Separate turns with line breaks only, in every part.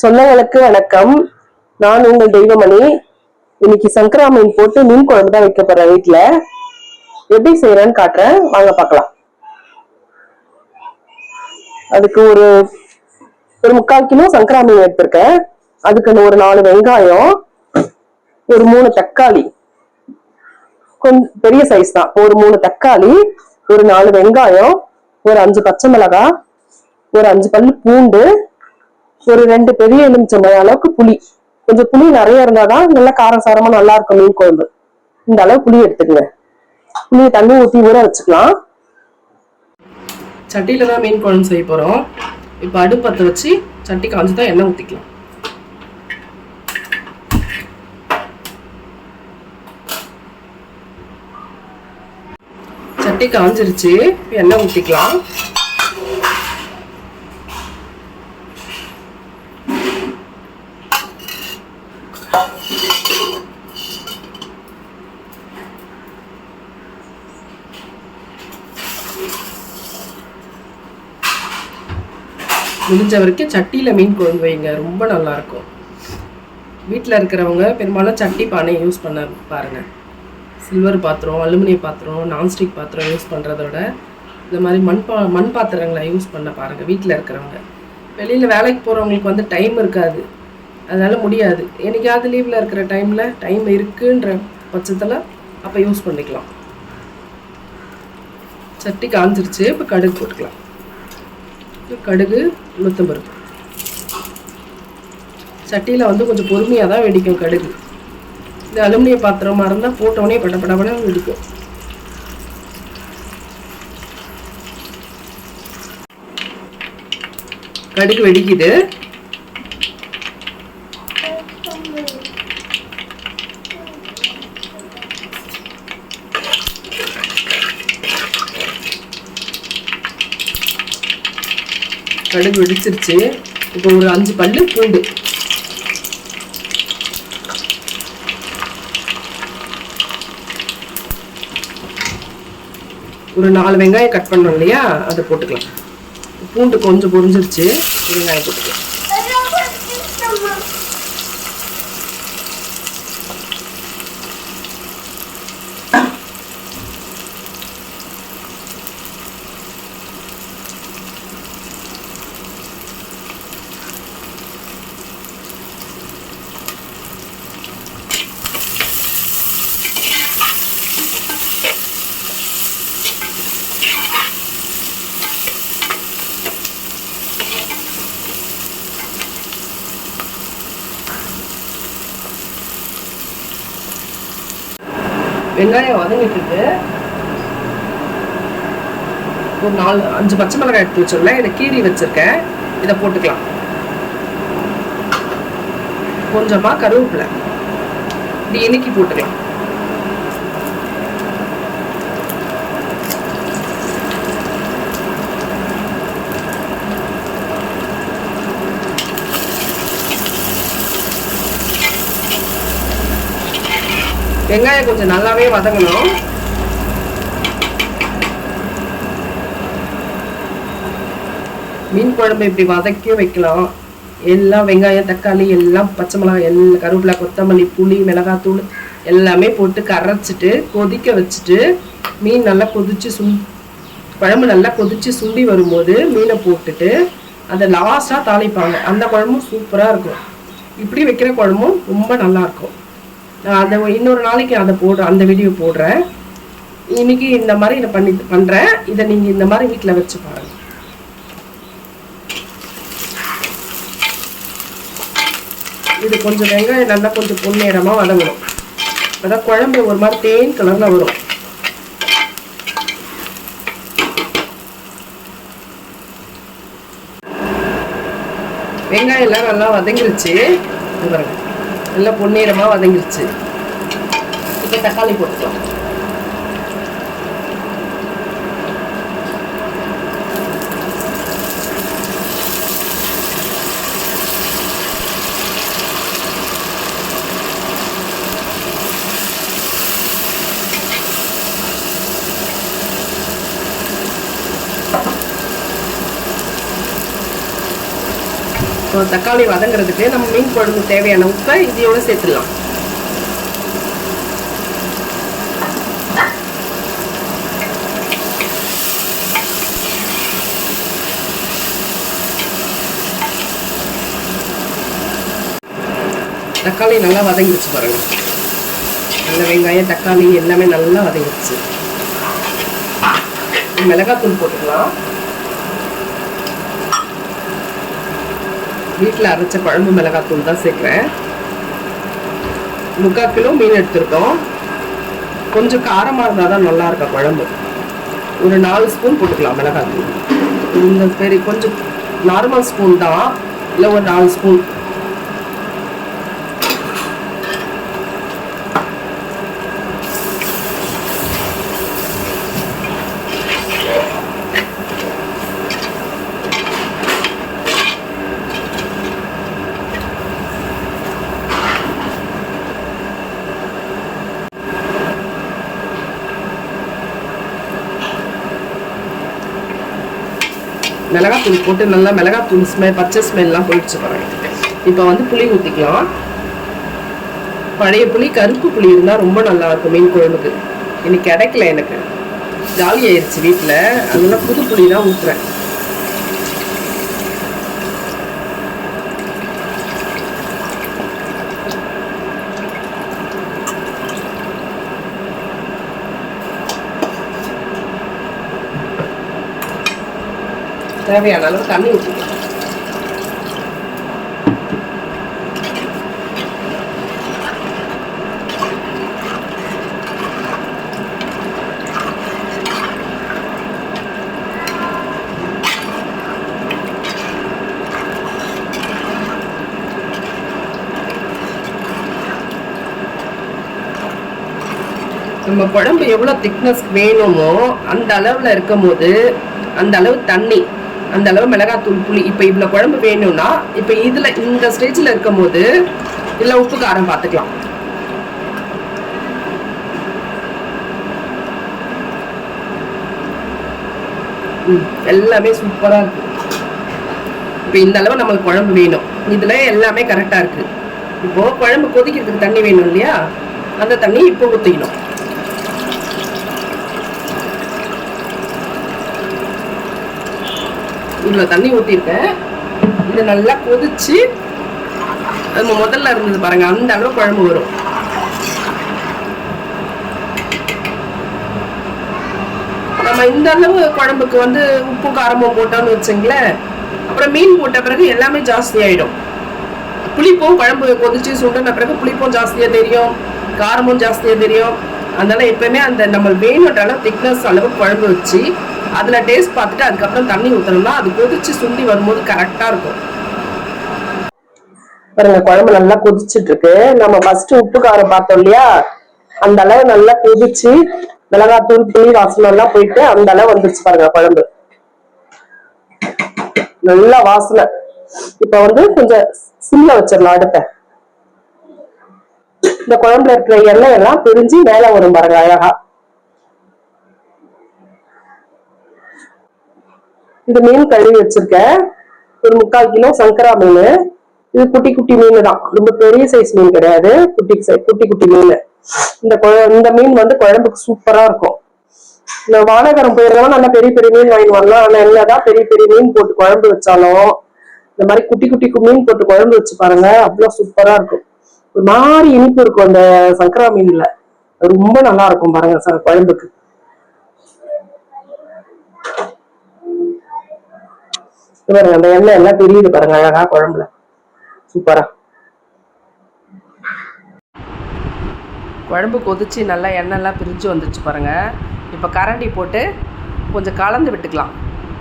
சொந்தங்களுக்கு வணக்கம். நான் உங்கள் தெய்வமணி. இன்னைக்கு சங்கரா மீன் போட்டு மீன் குழம்பு தான் வைக்க போறேன். வீட்டுல எப்படி செய்யறேன்னு காட்டுறேன், வாங்க பார்க்கலாம். அதுக்கு ஒரு 3/4 கிலோ சங்கரா மீன் எடுத்திருக்கேன். அதுக்கு ஒரு 4 வெங்காயம், ஒரு 3 தக்காளி, கொஞ்சம் பெரிய சைஸ் தான். ஒரு 3 தக்காளி, ஒரு 4 வெங்காயம், ஒரு 5 பச்சை மிளகாய், ஒரு 5 பல்லு பூண்டு, ஒரு 2 பெரிய எலுமிச்சம்பழம் அளவுக்கு புளி. கொஞ்சம் புளி நிறைய இருந்தாதான் நல்லா காரசாரமா நல்லா இருக்கும் மீன் குழம்பு. இந்த அளவு புளி எடுத்துக்கங்க. புளியை தண்ணி ஊற்றி ஊற வச்சுக்கலாம். சட்டியில தான் மீன் குழம்பு செய்ய போறோம். இப்ப அடுப்பத்தை வச்சு சட்டி காஞ்சுதான் எண்ணெய் ஊத்திக்கலாம். சட்டி காஞ்சிருச்சு, எண்ணெய் ஊத்திக்கலாம். முடிஞ்ச வரைக்கும் சட்டியில மீன் குழம்பு வைங்க, ரொம்ப நல்லா இருக்கும். வீட்டில் இருக்கிறவங்க பெரும்பாலும் சட்டி பானை யூஸ் பண்ண பாருங்க. சில்வர் பாத்திரம், அலுமினிய பாத்திரம், நான்ஸ்டிக் பாத்திரம் யூஸ் பண்ணுறதோட இந்த மாதிரி மண் பாத்திரங்களை யூஸ் பண்ண பாருங்கள். வீட்டில் இருக்கிறவங்க, வெளியில் வேலைக்கு போகிறவங்களுக்கு வந்து டைம் இருக்காது, அதனால முடியாது. என்னைக்காவது லீவில் இருக்கிற டைம் இருக்குன்ற பட்சத்தில் அப்போ யூஸ் பண்ணிக்கலாம். சட்டி காஞ்சிருச்சு, இப்போ கடுகு போட்டுக்கலாம். கடுகு, உளுத்தம்பருப்பு. சட்டியில் வந்து கொஞ்சம் பொறுமையாக தான் வெடிக்கும் கடுகு. இந்த அலுமினிய பாத்திரமாக இருந்தால் போட்டோடனே படப்படப்பட வெடிக்கும். கடுகு வெடிக்குது. கடுகு வெடிச்சிருச்சு. இப்போ ஒரு 5 பல்லு பூண்டு, ஒரு 4 வெங்காயம் கட் பண்ணோம் இல்லையா, அதை போட்டுக்கலாம். பூண்டு கொஞ்சம் பொரிஞ்சிருச்சு, வெங்காயம் போட்டுக்கலாம். வெங்காயம் வதங்கிட்டு ஒரு 4-5 பச்சை மிளகாய் எடுத்து வச்சிடல, இதை கீறி வச்சிருக்கேன், இதை போட்டுக்கலாம். கொஞ்சமா கருவேப்பிலை இப்படி இனிக்கி போட்டுக்கலாம். வெங்காயம் கொஞ்சம் நல்லாவே வதங்கணும். மீன் குழம்பு இப்படி வதக்கியும் வைக்கலாம். எல்லாம் வெங்காயம், தக்காளி, எல்லாம் பச்சை மிளகாய், எல்லாம் கருவேப்பிலை, கொத்தமல்லி, புளி, மிளகாத்தூள் எல்லாமே போட்டு கரைச்சிட்டு கொதிக்க வச்சுட்டு மீன் நல்லா குழம்பு நல்லா கொதிச்சு சுண்டி வரும்போது மீனை போட்டுட்டு அதை லாஸ்டா தாளிப்பாங்க. அந்த குழம்பும் சூப்பரா இருக்கும். இப்படி வைக்கிற குழம்பும் ரொம்ப நல்லா இருக்கும். நான் அதை இன்னொரு நாளைக்கு அதை போடுறேன், அந்த வீடியோ போடுறேன். இன்னைக்கு இந்த மாதிரி இதை பண்றேன். இதை நீங்க இந்த மாதிரி வீட்டில் வச்சு பாருங்க. இது கொஞ்சம் வெங்காயம் நல்லா கொஞ்சம் பொன்னிறமா வதங்கணும். அதான் குழம்பு ஒரு மாதிரி தேன் கலர்ல வரும். வெங்காயம் எல்லாம் நல்லா வதங்கிருச்சு, நல்லா பொன்னிறமா வதங்கிருச்சு. இப்போ தக்காளி போட்டுக்கலாம். இப்போ தக்காளி வதங்குறதுக்கு நம்ம மீன் குழம்பு தேவையான உப்பை இதையோட சேர்த்துடலாம். தக்காளி நல்லா வதங்கிடுச்சு பாருங்க. நல்ல வெங்காயம் தக்காளி எல்லாமே நல்லா வதங்கிடுச்சு. மிளகாத்தூள் போட்டுக்கலாம். வீட்டில் அரைச்ச குழம்பு மிளகாத்தூள் தான் சேர்க்குறேன். 3/4 கிலோ மீன் எடுத்துருக்கோம். கொஞ்சம் காரமாக இருந்தால் தான் நல்லா இருக்கும் குழம்பு. ஒரு 4 ஸ்பூன் போட்டுக்கலாம் மிளகாத்தூள். இந்த சரி கொஞ்சம் நார்மல் ஸ்பூன் தான், இல்லை ஒரு 4 ஸ்பூன். மிளகாத்தூள் போட்டு நல்லா மிளகாத்தூள் ஸ்மெல் பச்சை ஸ்மெல்லாம் போயிடுச்சு பாருங்க. இப்போ வந்து புளி ஊற்றிக்கலாம். பழைய புளி கருப்பு புளி இருந்தால் ரொம்ப நல்லா இருக்கும் மீன் குழம்புக்கு. இன்னைக்கு கிடைக்கல, எனக்கு ஜாலி ஆயிடுச்சு வீட்டில், அதனால புது புளி தான் ஊற்றுறேன். தேவையான அளவு தண்ணி ஊற்றிக்கலாம். நம்ம குழம்பு எவ்வளோ திக்னஸ் வேணுமோ அந்த அளவில் இருக்கும் போது அந்த அளவு தண்ணி, அந்த அளவு மிளகாத்தூள் புளி. இப்போ இவ்வளோ குழம்பு வேணும்னா இப்போ இதில் இந்த ஸ்டேஜில் இருக்கும் போது இதில் உப்பு காரம் பார்த்துக்கலாம். எல்லாமே சூப்பராக இருக்கு. இப்போ இந்த அளவு நமக்கு குழம்பு வேணும். இதில் எல்லாமே கரெக்டாக இருக்கு. இப்போ குழம்பு கொதிக்கிறதுக்கு தண்ணி வேணும் இல்லையா, அந்த தண்ணி இப்போ ஊற்றிக்கணும். இவ்வளோ தண்ணி ஊற்றிருக்கேன். இது நல்லா கொதிச்சு நம்ம முதல்ல இருந்தது பாருங்க, அந்த அளவு குழம்பு வரும். நம்ம இந்த அளவு குழம்புக்கு வந்து உப்பு காரமும் போட்டோம்னு வச்சுங்களேன், அப்புறம் மீன் போட்ட பிறகு எல்லாமே ஜாஸ்தி ஆயிடும். புளிப்பும் குழம்பு கொதிச்சு சுண்டின பிறகு புளிப்பும் ஜாஸ்தியாக தெரியும், காரமும் ஜாஸ்தியாக தெரியும். அதனால எப்பவுமே அந்த நம்ம வேணுன்ற அளவு திக்னஸ் அளவு குழம்பு வச்சு அதில் டேஸ்ட் பார்த்துட்டு அதுக்கப்புறம் தண்ணி ஊற்றணும்னா அது கொதிச்சு சுண்டி வரும்போது கரெக்டாக இருக்கும். பாருங்க குழம்பு நல்லா கொதிச்சுட்டு இருக்கு. நம்ம ஃபர்ஸ்ட் உப்பு காரம் பார்த்தோம் இல்லையா, அந்த அளவு நல்லா கொதிச்சு மிளகாத்தூள் புளி வாசனை எல்லாம் போயிட்டு அந்த அளவு வந்துருச்சு பாருங்க குழம்பு. நல்லா வாசனை. இப்ப வந்து கொஞ்சம் சிம்ல வச்சிடலாம் அடுப்பை. இந்த குழம்புல இருக்கிற எண்ணெய் எல்லாம் பிரிஞ்சு மேல வரும் பாருங்க அழகா. இந்த மீன் கழுவி வச்சிருக்கேன். ஒரு 3/4 கிலோ சங்கரா மீன். இது குட்டி குட்டி மீன் தான், ரொம்ப பெரிய சைஸ் மீன் கிடையாது, குட்டி குட்டி மீன். இந்த மீன் வந்து குழம்புக்கு சூப்பரா இருக்கும். இந்த வாழைக்கரம் போயிருந்தோம் நல்லா பெரிய பெரிய மீன் வாங்கி வரலாம். ஆனா என்னதான் பெரிய பெரிய மீன் போட்டு குழம்பு வச்சாலும் இந்த மாதிரி குட்டி குட்டி மீன் போட்டு குழம்பு வச்சு பாருங்க, அவ்வளவு சூப்பரா இருக்கும். ஒரு மாதிரி இனிப்பு இருக்கும் அந்த சங்கரா மீன்ல, ரொம்ப நல்லா இருக்கும் பாருங்க குழம்புக்கு. பாருங்க அந்த எண்ணெய் எல்லாம் தெரியுது பாருங்க அழகா குழம்புல, சூப்பரா. குழம்பு கொதிச்சு நல்லா எண்ணெய்லாம் பிரிஞ்சு வந்துச்சு பாருங்க. இப்போ கரண்டி போட்டு கொஞ்சம் கலந்து விட்டுக்கலாம்.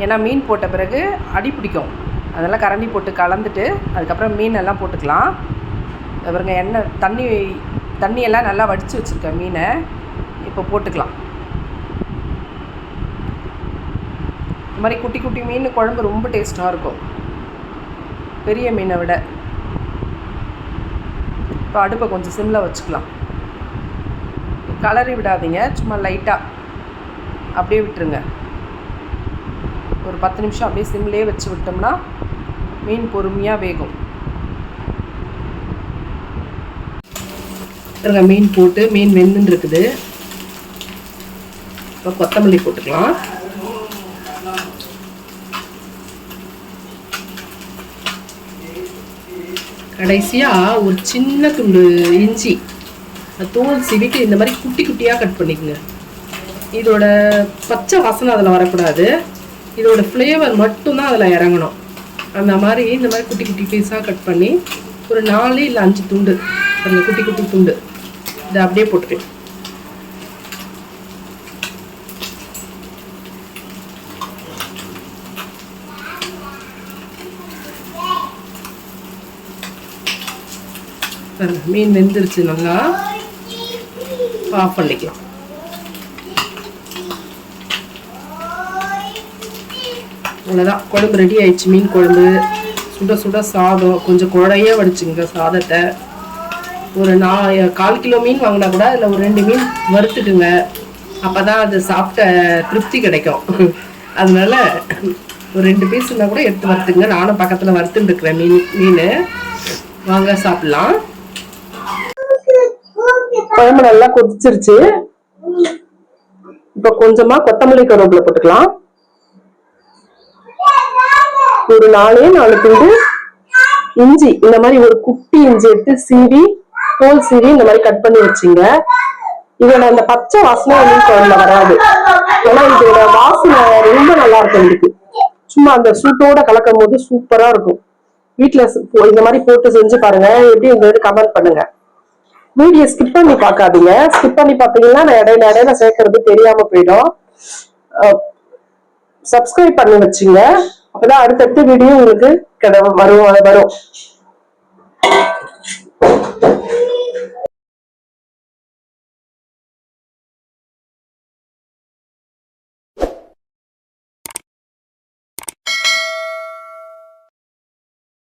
ஏன்னா மீன் போட்ட பிறகு அடி பிடிக்கும், அதெல்லாம் கரண்டி போட்டு கலந்துட்டு அதுக்கப்புறம் மீன் எல்லாம் போட்டுக்கலாம். பாருங்க எண்ணெய் தண்ணியெல்லாம் நல்லா வடித்து வச்சுருக்கேன் மீனை. இப்போ போட்டுக்கலாம். இந்த மாதிரி குட்டி குட்டி மீன் குழம்பு ரொம்ப டேஸ்ட்டாக இருக்கும் பெரிய மீனை விட. இப்போ அடுப்பை கொஞ்சம் சிம்மில் வச்சுக்கலாம். கலரி விடாதீங்க, சும்மா லைட்டாக அப்படியே விட்டுருங்க. ஒரு 10 நிமிஷம் அப்படியே சிம்லேயே வச்சு விட்டோம்னா மீன் பொறுமையாக வேகும். மீன் போட்டு மீன் வெந்துன்னு இருக்குது. இப்போ கொத்தமல்லி போட்டுக்கலாம். கடைசியாக ஒரு சின்ன துண்டு இஞ்சி தோல் சீவிட்டு இந்த மாதிரி குட்டி குட்டியாக கட் பண்ணிக்கோங்க. இதோட பச்சை வாசனை அதில் வரக்கூடாது, இதோட ஃப்ளேவர் மட்டும்தான் அதில் இறங்கணும். அந்த மாதிரி இந்த மாதிரி குட்டி குட்டி பீஸாக கட் பண்ணி ஒரு 4 இல்லை 5 துண்டு, அந்த குட்டி குட்டி துண்டு இதை அப்படியே போட்டுக்கலாம். மீன் வெந்துருச்சு, நல்லா ஆஃப் பண்ணிக்கலாம். அவ்வளோதான், குழம்பு ரெடி ஆயிடுச்சு. மீன் குழம்பு சுட சுட சாதம், கொஞ்சம் குழைய வடிச்சுங்க சாதத்தை. ஒரு 4/4 கிலோ மீன் வாங்கினா கூட அதில் ஒரு 2 மீன் வறுத்துட்டுங்க, அப்போ தான் அது சாப்பிட்ட திருப்தி கிடைக்கும். அதனால ஒரு 2 பீஸ் இருந்தால் கூட எடுத்து வறுத்துங்க. நானும் பக்கத்தில் வறுத்துட்டு இருக்கிறேன் மீன். வாங்க சாப்பிடலாம். குழம்பு நல்லா கொதிச்சிருச்சு. இப்போ கொஞ்சமா கொத்தமல்லி கருவேப்பிலை போட்டுக்கலாம். ஒரு 4 துண்டு இஞ்சி, இந்த மாதிரி ஒரு குட்டி இஞ்சி எடுத்து சீவி தோல் சீவி இந்த மாதிரி கட் பண்ணி வச்சுங்க. இதோட அந்த பச்சை வாசனை மீன் குழம்புல வராது, ஏன்னா இதோட வாசனை ரொம்ப நல்லா இருக்கும். இதுக்கு சும்மா அந்த சூட்டோட கலக்கும் போது சூப்பரா இருக்கும். வீட்டுல இந்த மாதிரி போட்டு செஞ்சு பாருங்க, எப்படி இருந்தது கமெண்ட் பண்ணுங்க. வீடியோ ஸ்கிப் பண்ணி பார்க்காதீங்க. ஸ்கிப் பண்ணி பார்த்தீங்கன்னா நான் இடையில சேர்க்கறது தெரியாம போயிடும். சப்ஸ்கிரைப் பண்ணி வச்சுங்க, அப்பதான் அடுத்தடுத்த வீடியோ உங்களுக்கு வரும்.